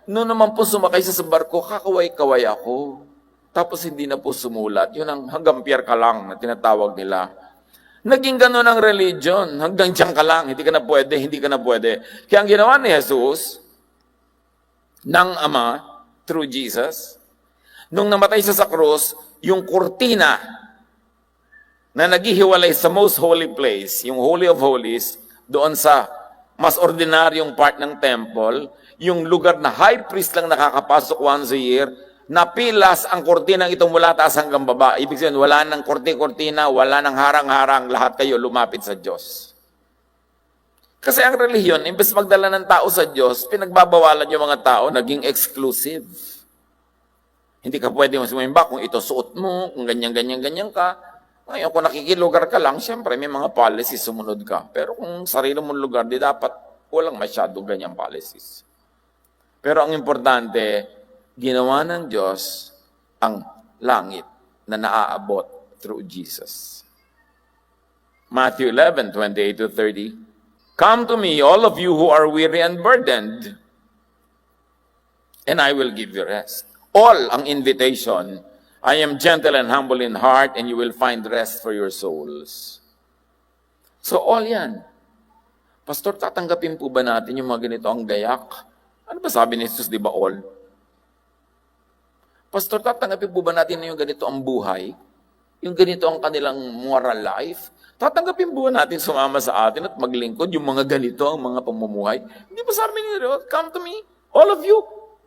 Noon naman po sumakay sa barko, kakaway-kaway ako. Tapos hindi na po sumulat. Yun ang hanggang pier ka lang na tinatawag nila. Naging ganun ang religion. Hanggang tiyan ka lang. Hindi ka na pwede, hindi ka na pwede. Kaya ang ginawa ni Jesus, ng Ama, through Jesus, nung namatay siya sa krus, yung kurtina na naghihiwalay sa most holy place, yung Holy of Holies, doon sa mas ordinaryong part ng temple, yung lugar na high priest lang nakakapasok once a year, napilas ang kurtinang ito mula taas hanggang baba. Ibig sabihin, wala ng kurtina, wala ng harang-harang, lahat kayo lumapit sa Diyos. Kasi ang relihiyon, imbes magdala ng tao sa Diyos, pinagbabawalan yung mga tao, naging exclusive. Hindi ka pwede masumimba kung ito suot mo, kung ganyan ka. Ngayon, kung nakikilugar ka lang, siyempre may mga policies, sumunod ka. Pero kung sarili mong lugar, di dapat walang masyado ganyang policies. Pero ang importante, ginawa ng Diyos ang langit na naaabot through Jesus. Matthew 11:28-30. Come to me, all of you who are weary and burdened, and I will give you rest. All ang invitation. I am gentle and humble in heart, and you will find rest for your souls. So all yan. Pastor, tatanggapin po ba natin yung mga ganito ang gayak? Ano ba sabi ni Jesus, di ba all? Pastor, tatanggapin po ba natin yung ganito ang buhay? Yung ganito ang kanilang moral life? Tatanggapin po ba natin sumama sa atin at maglingkod yung mga ganito ang mga pamumuhay? Hindi ba sabi ni Lord, come to me, all of you.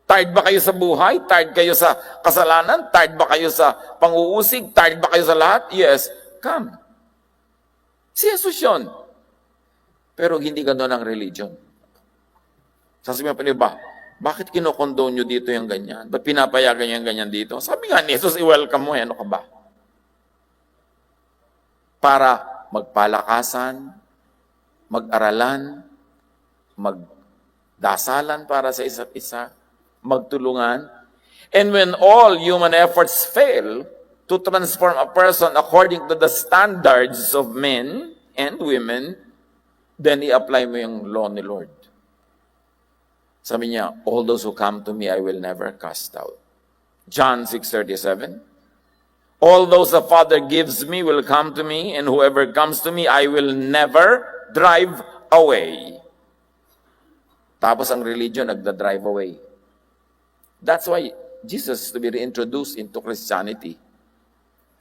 Tired ba kayo sa buhay? Tired kayo sa kasalanan? Tired ba kayo sa pang-uusig? Tired ba kayo sa lahat? Yes, come. Si Jesus yun. Pero hindi gano'n ang religion. Sasabihin pa niyo ba, bakit kinokondone nyo dito yung ganyan? Ba't pinapayagan nyo yung ganyan dito? Sabi nga ni Jesus, i-welcome mo, ano ka ba? Para magpalakasan, mag-aralan, magdasalan para sa isa't isa, magtulungan. And when all human efforts fail to transform a person according to the standards of men and women, then i-apply mo yung law ni Lord. Sabi niya, all those who come to me, I will never cast out. John 6:37. All those the Father gives me will come to me, and whoever comes to me, I will never drive away. Tapos ang religion, nagda-drive away. That's why Jesus to be reintroduced into Christianity.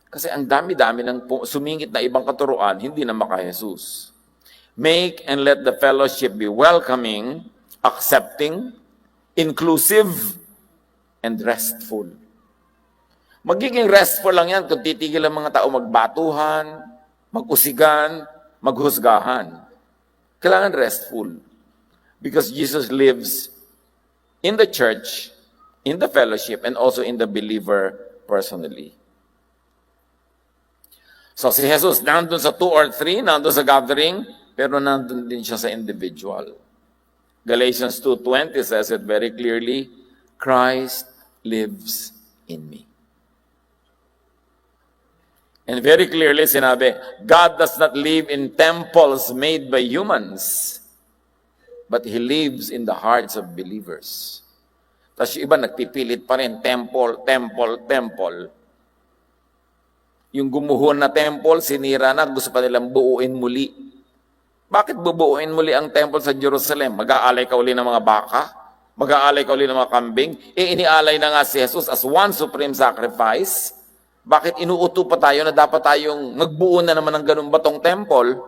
Kasi ang dami-dami ng sumingit na ibang katuruan, hindi na maka-Jesus. Make and let the fellowship be welcoming, accepting, inclusive, and restful. Magiging restful lang yan kung titigil ang mga tao magbatuhan, mag-usigan, maghusgahan. Kailangan restful. Because Jesus lives in the church, in the fellowship, and also in the believer personally. So si Jesus nandun sa 2 or 3, nandun sa gathering, pero nandun din siya sa individual. Galatians 2:20 says it very clearly, Christ lives in me. And very clearly sinabi, God does not live in temples made by humans, but He lives in the hearts of believers. Tapos yung iba nagpipilit pa rin, temple. Yung gumuhon na temple, sinira na, gusto pa nilang buuin muli. Bakit bubuuin muli ang temple sa Jerusalem? Mag-aalay ka uli ng mga baka? Mag-aalay ka uli ng mga kambing? Inialay na nga si Jesus as one supreme sacrifice. Bakit inuuto pa tayo na dapat tayong magbuo na naman ng ganung batong temple?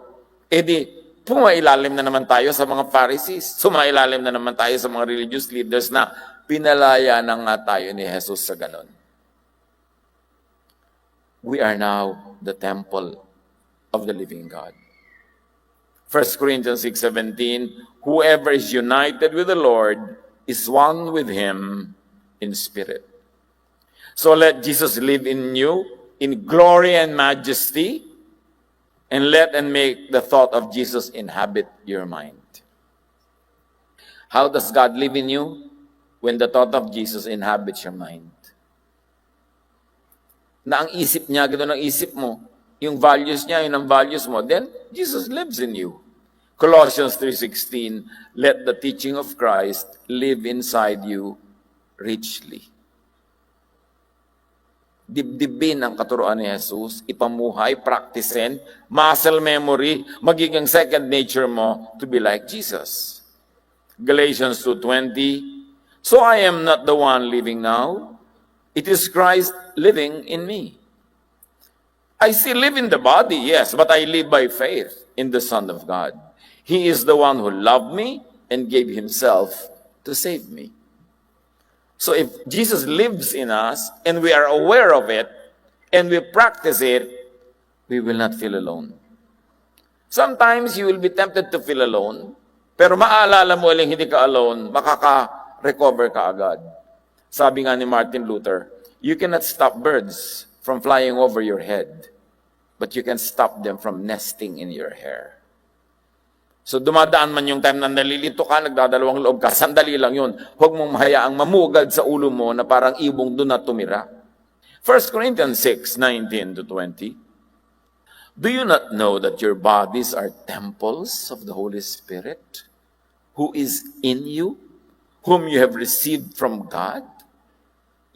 Pumailalim na naman tayo sa mga Pharisees. Sumailalim na naman tayo sa mga religious leaders na pinalaya na nga tayo ni Jesus sa ganon. We are now the temple of the living God. 1 Corinthians 6:17, whoever is united with the Lord is one with Him in spirit. So let Jesus live in you in glory and majesty, and let and make the thought of Jesus inhabit your mind. How does God live in you? When the thought of Jesus inhabits your mind. na ang isip niya, gano'n ang isip mo, yung values niya, yun ang values mo, then Jesus lives in you. Colossians 3:16, let the teaching of Christ live inside you richly. Dibdibin ang katuruan ni Jesus, ipamuhay, practicein, muscle memory, magiging second nature mo to be like Jesus. Galatians 2:20, so I am not the one living now, it is Christ living in me. I still live in the body, yes, but I live by faith in the Son of God. He is the one who loved me and gave himself to save me. So if Jesus lives in us and we are aware of it and we practice it, we will not feel alone. Sometimes you will be tempted to feel alone, pero maalala mo uling hindi ka alone, makaka-recover ka agad. Sabi nga ni Martin Luther, you cannot stop birds from flying over your head, but you can stop them from nesting in your hair. So dumadaan man yung time na nalilito ka, nagdadalawang loob ka, sandali lang yun. Huwag mong mahayaang mamugad sa ulo mo na parang ibong doon na tumira. 1 Corinthians 6:19-20. Do you not know that your bodies are temples of the Holy Spirit, who is in you, whom you have received from God?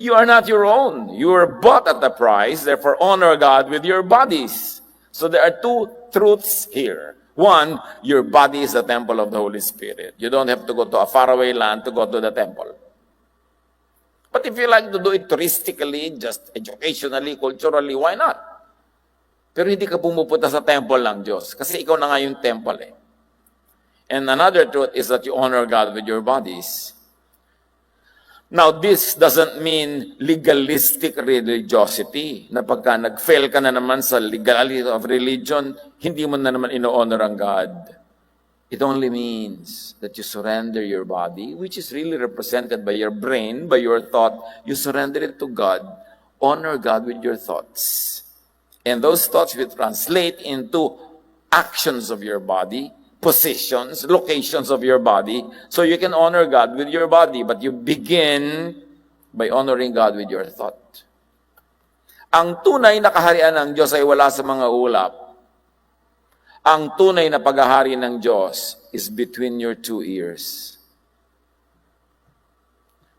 You are not your own. You were bought at a price, therefore honor God with your bodies. So there are two truths here. One, your body is the temple of the Holy Spirit. You don't have to go to a faraway land to go to the temple. But if you like to do it touristically, just educationally, culturally, why not? Pero hindi ka pumupunta sa temple ng Diyos kasi ikaw na nga yung temple eh. And another truth is that you honor God with your bodies. Now, this doesn't mean legalistic religiosity, na pagka nag-fail ka na naman sa legality of religion, hindi mo na naman ino-honor ang God. It only means that you surrender your body, which is really represented by your brain, by your thought. You surrender it to God. Honor God with your thoughts. And those thoughts will translate into actions of your body, positions, locations of your body, so you can honor God with your body, but you begin by honoring God with your thought. Ang tunay na kaharian ng Diyos ay wala sa mga ulap. Ang tunay na paghahari ng Diyos is between your two ears.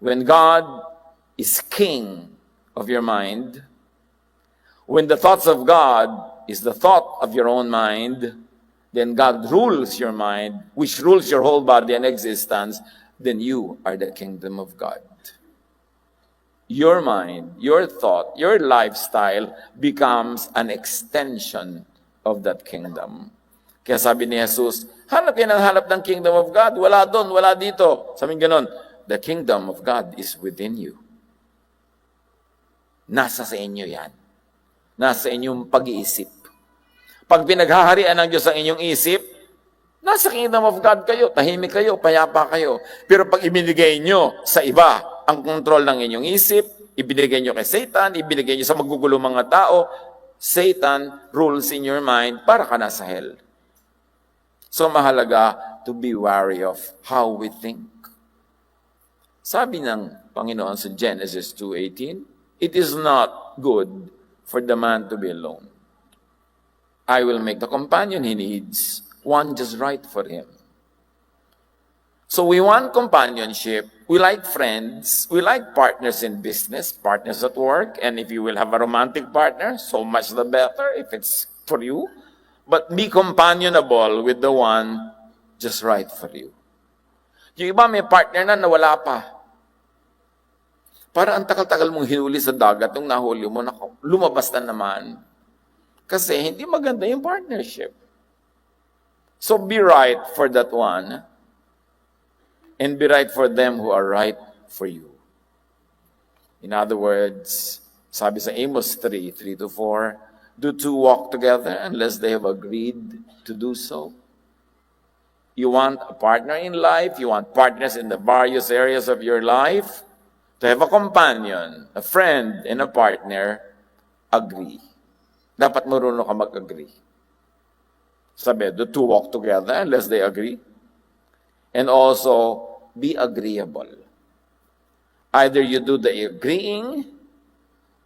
When God is king of your mind, when the thoughts of God is the thought of your own mind, then God rules your mind, which rules your whole body and existence, then you are the kingdom of God. Your mind, your thought, your lifestyle becomes an extension of that kingdom. Kaya sabi ni Jesus, hanap yan ang hanap ng kingdom of God. Wala doon, wala dito. Sabi ganon, the kingdom of God is within you. Nasa sa inyo yan. Nasa inyong pag-iisip. Pag pinaghaharian ng Diyos ang inyong isip, nasa kingdom of God kayo, tahimik kayo, payapa kayo. Pero pag ibinigay nyo sa iba ang kontrol ng inyong isip, ibinigay nyo kay Satan, ibinigay nyo sa magugulong mga tao, Satan rules in your mind para ka nasa hell. So mahalaga to be wary of how we think. Sabi ng Panginoon sa Genesis 2:18, it is not good for the man to be alone. I will make the companion he needs, one just right for him. So we want companionship. We like friends. We like partners in business, partners at work. And if you will have a romantic partner, so much the better if it's for you. But be companionable with the one just right for you. Yung iba may partner na wala pa. Para ang takal-takal mong hinuli sa dagat, nung nahuli mo, lumabas na naman. Kasi hindi maganda yung partnership. So be right for that one and be right for them who are right for you. In other words, sabi sa Amos 3:3-4, do two walk together unless they have agreed to do so? You want a partner in life, you want partners in the various areas of your life, to have a companion, a friend, and a partner, agree. Dapat marunong ka mag-agree. Sabi, the two walk together unless they agree. And also, be agreeable. Either you do the agreeing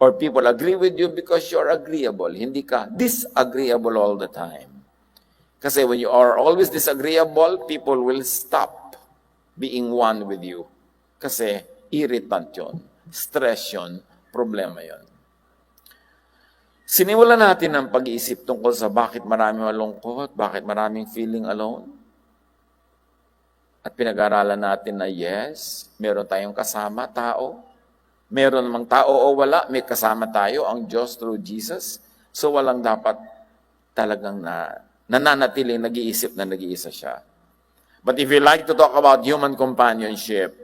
Or people agree with you because you're agreeable. Hindi ka disagreeable all the time. Kasi when you are always disagreeable, people will stop being one with you. Kasi irritant yun, stress yun, problema yun. Sinimulan natin ang pag-iisip tungkol sa bakit maraming malungkot, bakit maraming feeling alone. At pinag-aralan natin na yes, meron tayong kasama, tao. Meron namang tao o wala, may kasama tayo, ang Diyos through Jesus. So walang dapat talagang nananatiling nag-iisip na nag-iisa siya. But if you like to talk about human companionship,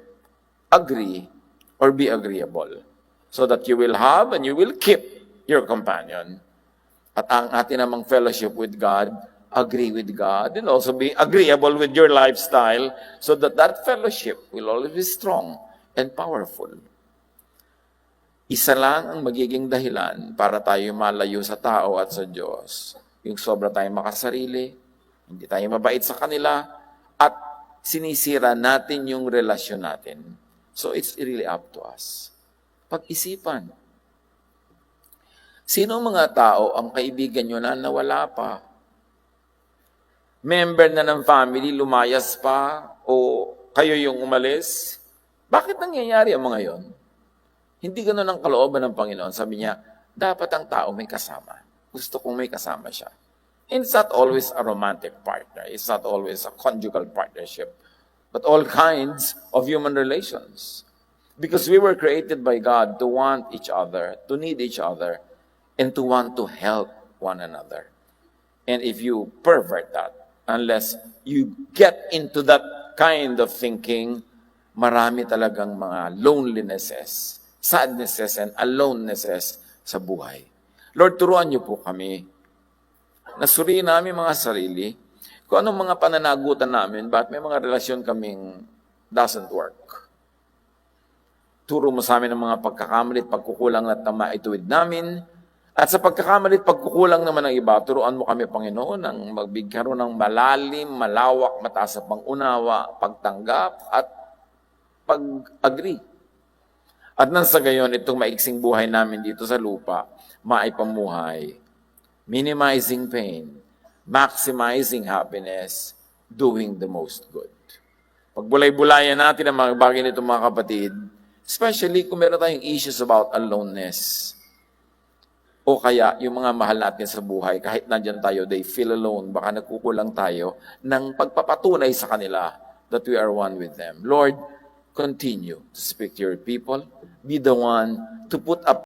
agree or be agreeable. So that you will have and you will keep your companion. At ang atin namang fellowship with God, agree with God and also be agreeable with your lifestyle so that that fellowship will always be strong and powerful. Isa lang ang magiging dahilan para tayo malayo sa tao at sa Diyos. Yung sobra tayong makasarili, hindi tayo mabait sa kanila, at sinisira natin yung relasyon natin. So it's really up to us. Pag-isipan. Sino mga tao ang kaibigan nyo na nawala pa? Member na ng family, lumayas pa, o kayo yung umalis? Bakit nangyayari ang mga yon? Hindi ganoon ang kalooban ng Panginoon. Sabi niya, dapat ang tao may kasama. Gusto kong may kasama siya. And it's not always a romantic partner. It's not always a conjugal partnership. But all kinds of human relations. Because we were created by God to want each other, to need each other, and to want to help one another. And if you pervert that, unless you get into that kind of thinking, marami talagang mga lonelinesses, sadnesses, and alonenesses sa buhay. Lord, turuan niyo po kami. Nasuriin namin mga sarili. Kung anong mga pananagutan namin, bakit may mga relasyon kaming doesn't work. Turo mo sa amin ang mga pagkakamali at pagkukulang na maituwid namin. At sa pagkakamali at pagkukulang naman ng iba, turuan mo kami, Panginoon, ang magbigkaroon ng malalim, malawak, mataas na pangunawa, pagtanggap, at pag-agree. At nang sa gayon, itong maiksing buhay namin dito sa lupa, maipamuhay, minimizing pain, maximizing happiness, doing the most good. Pagbulay-bulayan natin ang mga bagay nito, mga kapatid, especially kung meron tayong issues about aloneness, o kaya yung mga mahal natin sa buhay, kahit nandyan tayo, they feel alone, baka nagkukulang tayo ng pagpapatunay sa kanila that we are one with them. Lord, continue to speak to your people. Be the one to put a